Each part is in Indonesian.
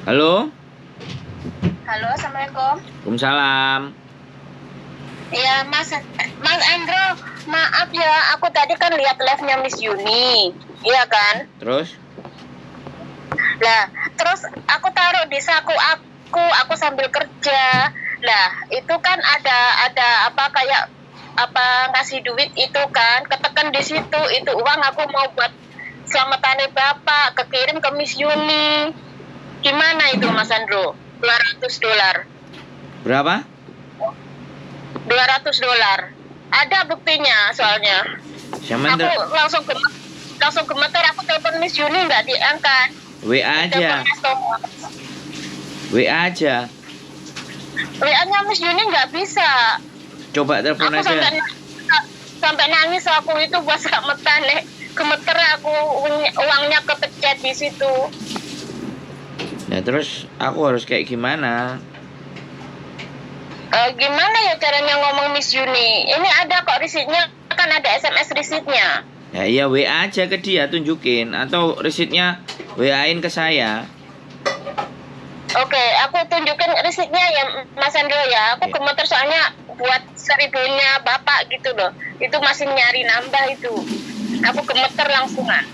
Halo? Halo, assalamualaikum. Waalaikumsalam. Iya, Mas Andro, maaf ya, aku tadi kan lihat live-nya Miss Yuni, iya kan? Terus? Lah, terus aku taruh di saku aku sambil kerja. Lah, itu kan ada apa kayak apa ngasih duit itu kan, ketekan di situ, itu uang aku mau buat selamatane Bapak, kekirim ke Miss Yuni. Gimana itu Mas Andro? $200. Berapa? $200. Ada buktinya soalnya. Siapa Aku langsung gemeter, aku telepon Miss Yuni nggak diangkat. WA aja. WA aja. WA-nya Miss Yuni nggak bisa. Coba telepon Aku aja. sampai nangis aku itu buat selamatan, gemeter aku, uangnya kepecet di situ. Nah terus aku harus kayak gimana? Gimana ya caranya ngomong Miss Yuni? Ini ada kok resitnya, kan ada SMS resitnya. Ya iya WA aja ke dia, tunjukin. Atau resitnya WA-in ke saya. Oke, aku tunjukin resitnya ya Mas Andro ya. Aku gemeter soalnya buat 1.000-nya Bapak gitu loh. Itu masih nyari nambah itu. Aku gemeter langsungan.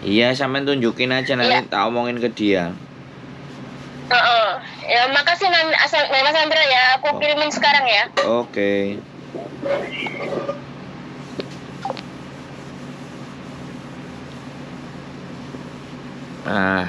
Iya, sampean tunjukin aja nanti tak omongin ke dia. Ya makasih Mas Andro ya. Aku kirimin sekarang ya. Oke. Ah.